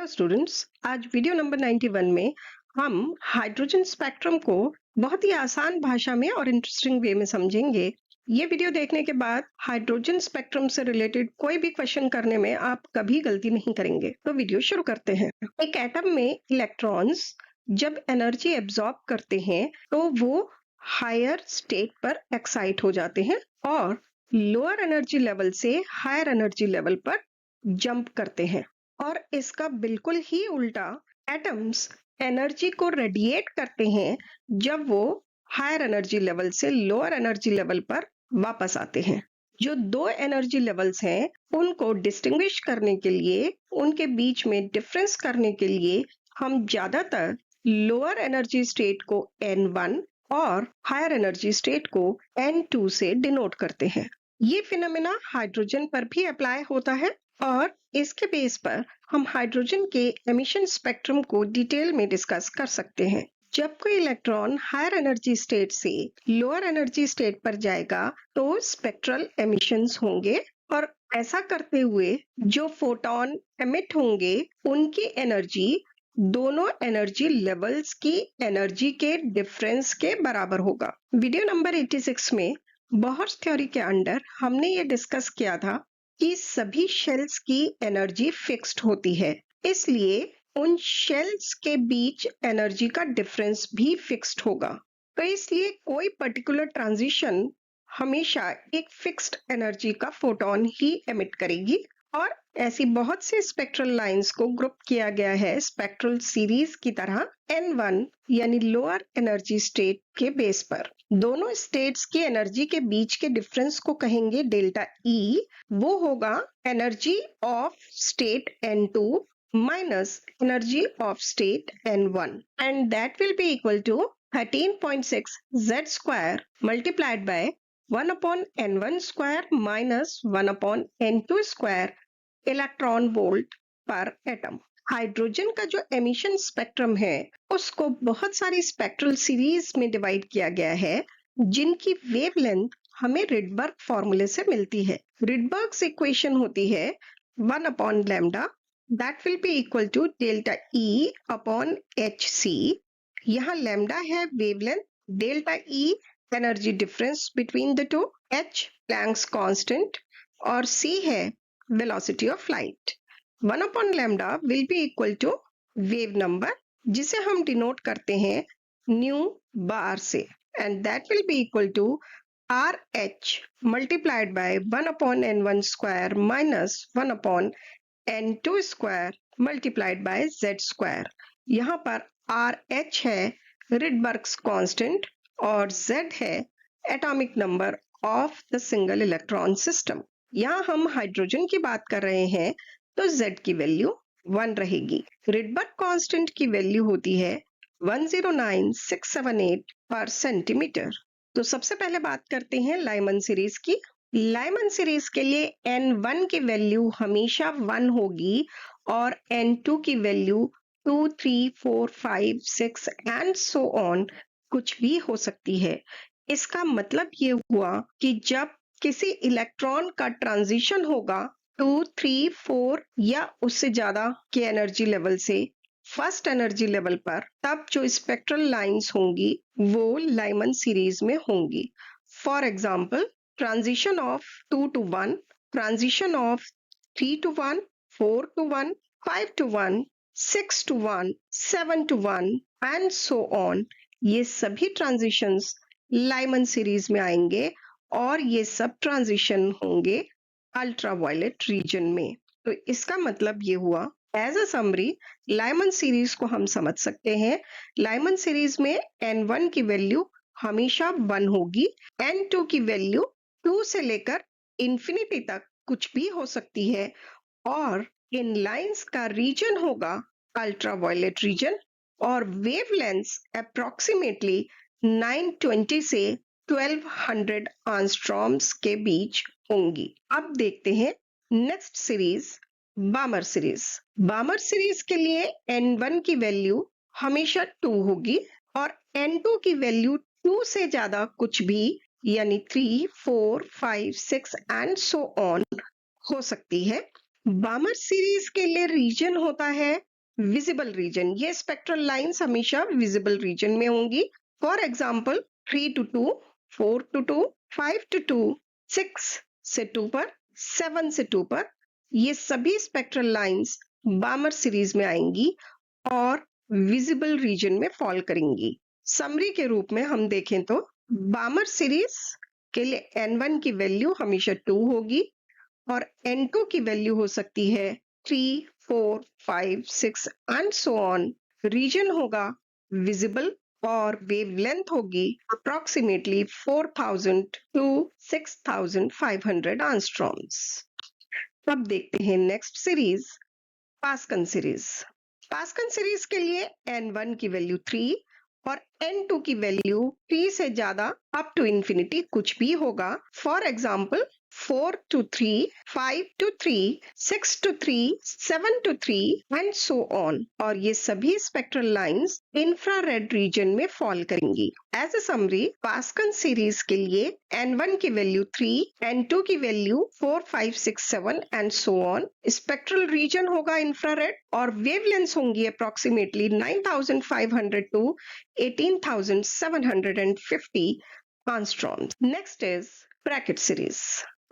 Hello students, आज video number 91 में हम हाइड्रोजन स्पेक्ट्रम को बहुत ही आसान भाषा में और इंटरेस्टिंग वे में समझेंगे। ये वीडियो देखने के बाद हाइड्रोजन स्पेक्ट्रम से रिलेटेड कोई भी क्वेश्चन करने में आप कभी गलती नहीं करेंगे। तो वीडियो शुरू करते हैं। एक एटम में इलेक्ट्रॉन्स जब एनर्जी एब्जॉर्ब करते हैं तो वो हायर स्टेट पर एक्साइट हो जाते हैं और लोअर एनर्जी लेवल से हायर एनर्जी लेवल पर जंप करते हैं। और इसका बिल्कुल ही उल्टा, एटम्स एनर्जी को रेडिएट करते हैं जब वो हायर एनर्जी लेवल से लोअर एनर्जी लेवल पर वापस आते हैं। जो दो एनर्जी लेवल्स हैं उनको डिस्टिंग्विश करने के लिए, उनके बीच में डिफरेंस करने के लिए हम ज्यादातर लोअर एनर्जी स्टेट को N1 और हायर एनर्जी स्टेट को N2 से डिनोट करते हैं। ये फिनोमेना हाइड्रोजन पर भी अप्लाई होता है और इसके बेस पर हम हाइड्रोजन के एमिशन स्पेक्ट्रम को डिटेल में डिस्कस कर सकते हैं। जब कोई इलेक्ट्रॉन हायर एनर्जी स्टेट से लोअर एनर्जी स्टेट पर जाएगा तो स्पेक्ट्रल एमिशंस होंगे और ऐसा करते हुए जो फोटोन एमिट होंगे उनकी एनर्जी दोनों एनर्जी लेवल्स की एनर्जी के डिफरेंस के बराबर होगा। वीडियो नंबर 86 में बोहर्स थ्योरी के अंडर हमने ये डिस्कस किया था कि सभी शेल्स की एनर्जी फिक्स्ड होती है, इसलिए उन शेल्स के बीच एनर्जी का डिफरेंस भी फिक्स्ड होगा। तो इसलिए कोई पर्टिकुलर ट्रांजिशन हमेशा एक फिक्स्ड एनर्जी का फोटोन ही एमिट करेगी और ऐसी बहुत सी स्पेक्ट्रल लाइंस को ग्रुप किया गया है स्पेक्ट्रल सीरीज की तरह N1 यानी लोअर एनर्जी स्टेट के बेस पर। दोनों स्टेट्स की एनर्जी के बीच के डिफरेंस को कहेंगे डेल्टा E। वो होगा energy of state N2 minus energy of state N1 and that will be equal to 13.6 Z square multiplied by 1 upon N1 square minus 1 upon N2 square electron volt per atom. Hydrogen का जो emission spectrum है उसको बहुत सारी spectral series में divide किया गया है जिनकी वेवलेंथ हमें रिडबर्ग फॉर्मूले से मिलती है। रिडबर्ग्स इक्वेशन होती है 1 upon lambda that will be equal to delta E upon hc। यहाँ lambda है wavelength, delta E energy difference between the two, h Planck's constant और c है velocity of light। 1 upon lambda will be equal to wave number जिसे हम denote करते हैं new बार से and that will be equal to RH multiplied by 1 upon N1 square minus 1 upon N2 square multiplied by Z square। यहाँ पर RH है Rydberg's constant और Z है atomic number of the single electron system. यहाँ हम hydrogen की बात कर रहे हैं तो Z की वैल्यू 1 रहेगी। रिडबर्ग कांस्टेंट की वैल्यू होती है 109678 पर सेंटीमीटर। तो सबसे पहले बात करते हैं लाइमन सीरीज की। लाइमन सीरीज के लिए N1 की वैल्यू हमेशा 1 होगी और N2 की वैल्यू 2, 3, 4, 5, 6 एंड सो ऑन कुछ भी हो सकती है। इसका मतलब ये हुआ कि जब किसी इलेक्ट्रॉन का ट्रांजिशन होगा 2, 3, 4 या उससे ज्यादा के एनर्जी लेवल से फर्स्ट एनर्जी लेवल पर, तब जो स्पेक्ट्रल लाइंस होंगी वो लाइमन सीरीज में होंगी। For example, transition of 2 to 1, transition of 3 to 1, 4 to 1, 5 to 1, 6 to 1, 7 to 1 and so on. ये सभी ट्रांजिशंस लाइमन सीरीज में आएंगे और ये सब ट्रांजिशन होंगे अल्ट्रावायलेट रीजन में। तो इसका मतलब ये हुआ, as a summary Lyman series को हम समझ सकते हैं। लाइमन सीरीज में N1 की वैल्यू हमेशा 1 होगी, N2 की वैल्यू 2 से लेकर इंफिनिटी तक कुछ भी हो सकती है और इन लाइंस का रीजन होगा अल्ट्रावायलेट रीजन और वेवलेंथ्स अप्रोक्सीमेटली 920 से 1200 एंगस्ट्रॉम्स के बीच होंगी। अब देखते हैं नेक्स्ट सीरीज, बामर सीरीज। बामर सीरीज के लिए N1 की वैल्यू हमेशा 2 होगी और N2 की वैल्यू 2 से ज्यादा कुछ भी यानी 3, 4, 5, 6 एंड सो ऑन हो सकती है। बामर सीरीज के लिए रीजन होता है विजिबल रीजन, ये स्पेक्ट्रल लाइंस हमेशा विजिबल रीजन में होंगी। For example 3 to 2, 4 to 2, 5 to 2, 6 से 2 पर, 7 से 2 पर, ये सभी स्पेक्ट्रल लाइंस बामर सीरीज में आएंगी और विजिबल रीजन में फॉल करेंगी। समरी के रूप में हम देखें तो बामर सीरीज के लिए n1 की वैल्यू हमेशा 2 होगी और n2 की वैल्यू हो सकती है 3, 4, 5, 6 एंड सो ऑन। रीजन होगा विजिबल और वेवलेंथ होगी अप्रोक्सीमेटली 4000 to 6500 एंगस्ट्रॉम्स। अब देखते हैं next series, pascal series. Pascal series के लिए n1 की वैल्यू 3 और n2 की वैल्यू 3 से ज्यादा अप टू इंफिनिटी कुछ भी होगा। For example 4 to 3, 5 to 3, 6 to 3, 7 to 3 and so on. और ये सभी स्पेक्ट्रल लाइंस इंफ्रारेड रीजन में फॉल करेंगी। As a summary, Paschen series के लिए n1 की वैल्यू 3, n2 की value 4, 5, 6, 7 and so on. Spectral region होगा इंफ्रारेड और वेवलेंथ होंगी approximately 9500 to 18750 angstroms. Next is bracket series.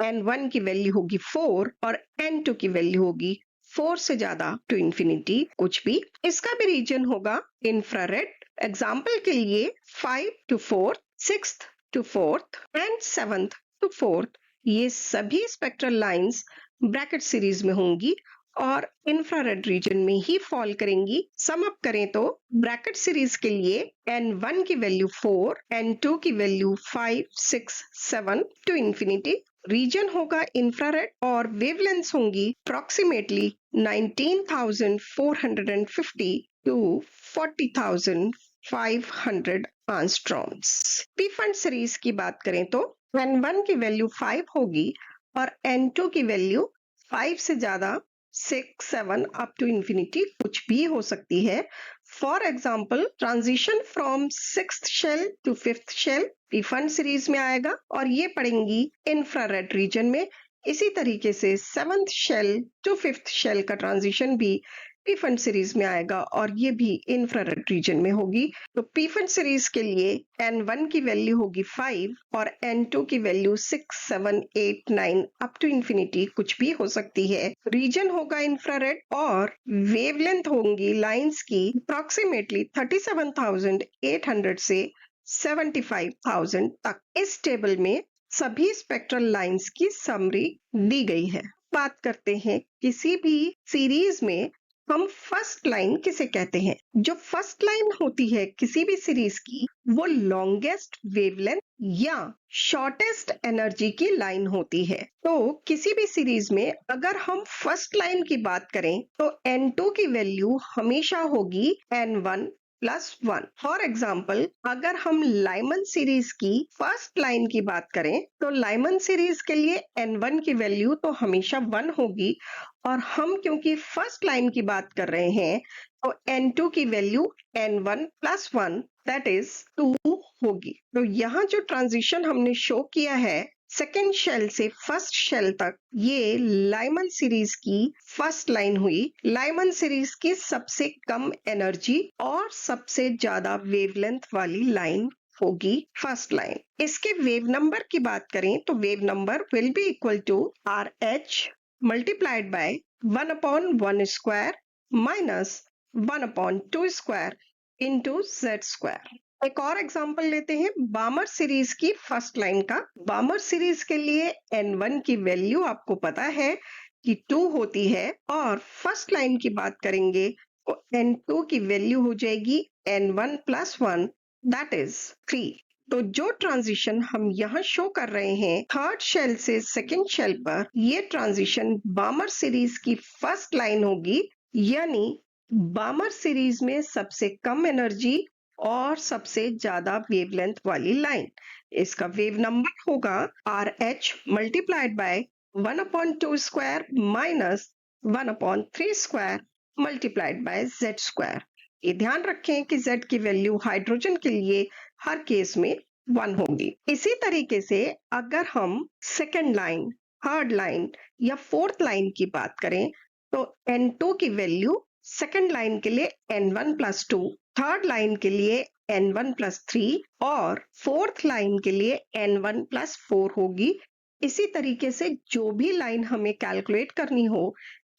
n1 की वैल्यू होगी 4 और n2 की वैल्यू होगी 4 से ज्यादा टू इंफिनिटी कुछ भी। इसका भी रीजन होगा इंफ्रारेड। एग्जाम्पल के लिए 5 to 4, 6 to 4 एंड 7 to 4, ये सभी स्पेक्ट्रल लाइंस ब्रैकेट सीरीज में होंगी और इंफ्रारेड रीजन में ही फॉल करेंगी। सम अप करें तो ब्रैकेट सीरीज के लिए n1 की वैल्यू 4, n2 की वैल्यू 5, 6, 7 टू इंफिनिटी। रीजन होगा इंफ्रारेड और वेवलेंथ्स होंगी approximately 19450 to 40500 angstroms. Pfund series की बात करें तो n1 की वैल्यू 5 होगी और n2 की वैल्यू 5 से ज्यादा 6, 7 अप टू इंफिनिटी कुछ भी हो सकती है। For example transition from 6th shell to 5th shell Pfund series में आएगा और ये पड़ेंगी इंफ्रारेड रीजन में। इसी तरीके से 7th shell to 5th shell का ट्रांजिशन भी पी-फंड सीरीज में आएगा और ये भी इंफ्रारेड रीजन में होगी। तो पी-फंड सीरीज के लिए n1 की वैल्यू होगी 5 और n2 की वैल्यू 6, 7, 8, 9 अप टू इंफिनिटी कुछ भी हो सकती है। रीजन होगा इंफ्रारेड और वेवलेंथ होंगी लाइंस की अप्रोक्सीमेटली 37,800 से 75,000 तक। इस टेबल में सभी स्पेक्ट्रल लाइंस की समरी दी गई है। बात करते हैं किसी भी सीरीज में हम फर्स्ट लाइन किसे कहते हैं। जो फर्स्ट लाइन होती है किसी भी सीरीज की वो लॉन्गेस्ट वेवलेंथ या शॉर्टेस्ट एनर्जी की लाइन होती है। तो किसी भी सीरीज में अगर हम फर्स्ट लाइन की बात करें तो n2 की वैल्यू हमेशा होगी n1 +1। फॉर एग्जाम्पल अगर हम लाइमन सीरीज की फर्स्ट लाइन की बात करें तो लाइमन सीरीज के लिए n1 की वैल्यू तो हमेशा 1 होगी और हम क्योंकि फर्स्ट लाइन की बात कर रहे हैं तो n2 की वैल्यू n1 +1 दैट इज 2 होगी। तो यहाँ जो ट्रांजिशन हमने शो किया है सेकेंड शेल से फर्स्ट शेल तक, ये लाइमन सीरीज की फर्स्ट लाइन हुई। लाइमन सीरीज की सबसे कम एनर्जी और सबसे ज्यादा वेवलेंथ वाली लाइन होगी फर्स्ट लाइन। इसके वेव नंबर की बात करें तो wave number will be equal to RH multiplied by 1/1 square minus 1/2 square into Z²। एक और एग्जांपल लेते हैं बामर सीरीज की फर्स्ट लाइन का। बामर सीरीज के लिए n1 की वैल्यू आपको पता है कि 2 होती है और फर्स्ट लाइन की बात करेंगे तो n2 की वैल्यू हो जाएगी n1 +1 दैट इज 3। तो जो ट्रांजिशन हम यहाँ शो कर रहे हैं थर्ड शेल से सेकेंड शेल पर, ये ट्रांजिशन बामर सीरीज की फर्स्ट लाइन होगी, यानी बामर सीरीज में सबसे कम एनर्जी और सबसे ज्यादा वेवलेंथ वाली लाइन। इसका वेव नंबर होगा RH multiplied bye 1/2 square minus 1/3 square multiplied bye Z²। ये ध्यान रखें कि Z की वैल्यू हाइड्रोजन के लिए हर केस में 1 होगी। इसी तरीके से अगर हम सेकेंड लाइन, थर्ड लाइन या फोर्थ लाइन की बात करें तो n2 की वैल्यू सेकंड लाइन के लिए n1 प्लस 2, थर्ड लाइन के लिए n1 प्लस 3 और फोर्थ लाइन के लिए n1 प्लस 4 होगी। इसी तरीके से जो भी लाइन हमें कैलकुलेट करनी हो,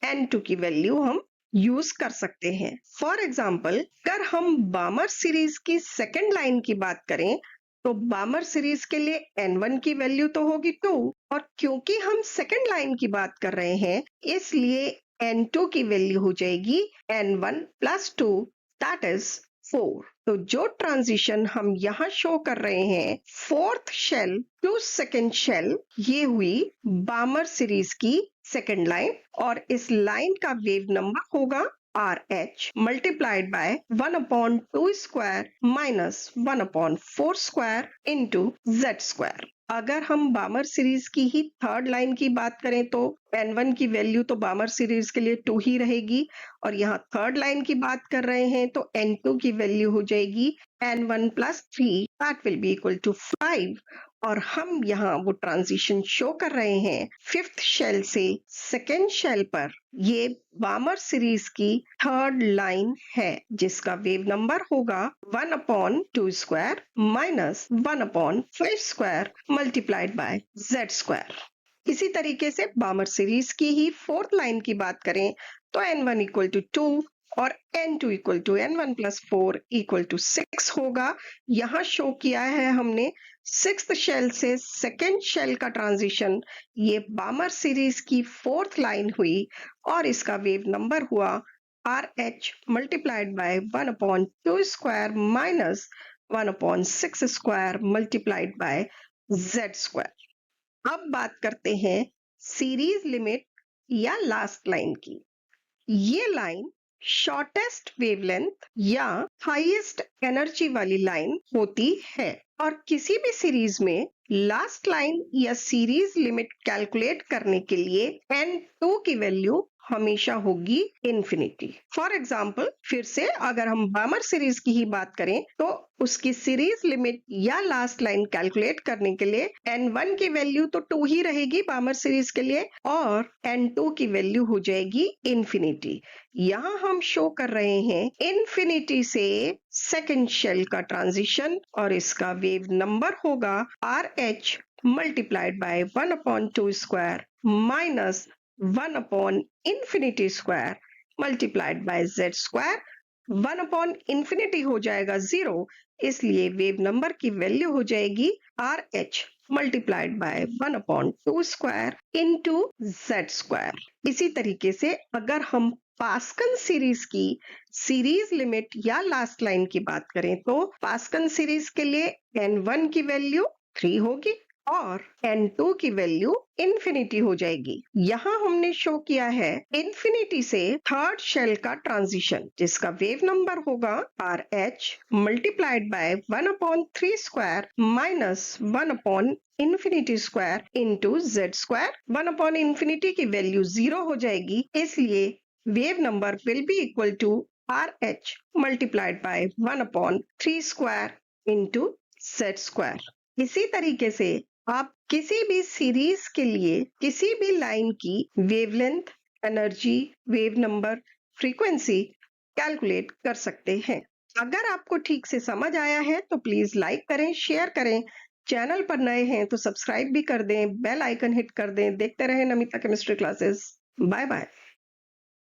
n2 की वैल्यू हम यूज कर सकते हैं। फॉर एग्जाम्पल, अगर हम बामर सीरीज की सेकंड लाइन की बात करें तो बामर सीरीज के लिए n1 की वैल्यू तो होगी 2, और क्योंकि हम सेकंड लाइन की बात कर रहे हैं इसलिए n2 की वैल्यू हो जाएगी n1 प्लस 2, दैट इज 4। तो जो ट्रांजिशन हम यहाँ शो कर रहे हैं, fourth shell to second shell, ये हुई बामर सीरीज की सेकंड लाइन, और इस लाइन का वेव नंबर होगा RH multiplied by 1 upon 2 square minus 1 upon 4 square into Z square। अगर हम बामर सीरीज की ही थर्ड लाइन की बात करें तो n1 की वैल्यू तो बामर सीरीज के लिए 2 ही रहेगी, और यहाँ थर्ड लाइन की बात कर रहे हैं तो n2 की वैल्यू हो जाएगी n1 plus 3, that will be equal to 5। और हम यहाँ वो ट्रांजिशन शो कर रहे हैं फिफ्थ शेल से सेकेंड शेल पर। ये बामर सीरीज की थर्ड लाइन है जिसका वेव नंबर होगा 1 upon 2 square minus 1 upon 5 square multiplied by Z square. इसी तरीके से बामर सीरीज की ही फोर्थ लाइन की बात करें तो n1 इक्वल टू 2 और n2 equal to n1 plus 4 equal to 6 होगा। यहाँ शो किया है हमने सिक्स्थ शेल से सेकेंड शेल का ट्रांजिशन। ये बामर सीरीज की फोर्थ लाइन हुई और इसका वेव नंबर हुआ RH multiplied by 1 upon 2 square minus 1 upon 6 square multiplied by Z square. अब बात करते हैं सीरीज लिमिट या लास्ट लाइन की। ये लाइन शॉर्टेस्ट वेवलेंथ या हाईएस्ट एनर्जी वाली लाइन होती है, और किसी भी सीरीज में लास्ट लाइन या सीरीज लिमिट कैलकुलेट करने के लिए n2 की वैल्यू हमेशा होगी इन्फिनिटी। फॉर एग्जाम्पल, फिर से अगर हम बामर सीरीज की ही बात करें तो उसकी सीरीज लिमिट या लास्ट लाइन कैलकुलेट करने के लिए n1 की वैल्यू तो 2 ही रहेगी बामर सीरीज के लिए, और n2 की वैल्यू हो जाएगी इन्फिनिटी। यहाँ हम शो कर रहे हैं इन्फिनिटी से सेकेंड शेल का ट्रांजिशन, और इसका वेव नंबर होगा RH multiplied by 1 upon 2 square minus 1 upon infinity square multiplied by Z square. 1 upon infinity हो जाएगा 0, इसलिए वेव नंबर की वैल्यू हो जाएगी RH multiplied by 1 upon 2 square into Z square. इसी तरीके से अगर हम पास्कल सीरीज की सीरीज लिमिट या लास्ट लाइन की बात करें तो पास्कल सीरीज के लिए n1 की वैल्यू 3 होगी और n2 की वैल्यू इन्फिनिटी हो जाएगी। यहाँ हमने शो किया है इन्फिनिटी से थर्ड शेल का ट्रांजिशन जिसका वेव नंबर होगा RH multiplied by 1 upon 3 square minus 1 upon infinity square into Z square. 1 upon infinity की वैल्यू 0 हो जाएगी, इसलिए wave number will be equal to RH multiplied by 1 upon 3 square into Z square. इसी तरीके से आप किसी भी सीरीज के लिए किसी भी लाइन की wavelength, energy, wave number, frequency calculate कर सकते हैं। अगर आपको ठीक से समझ आया है तो प्लीज लाइक करें, शेयर करें। चैनल पर नए हैं तो सब्सक्राइब भी कर दें, बेल आइकन हिट कर दें। देखते रहें Namita chemistry classes. Bye bye.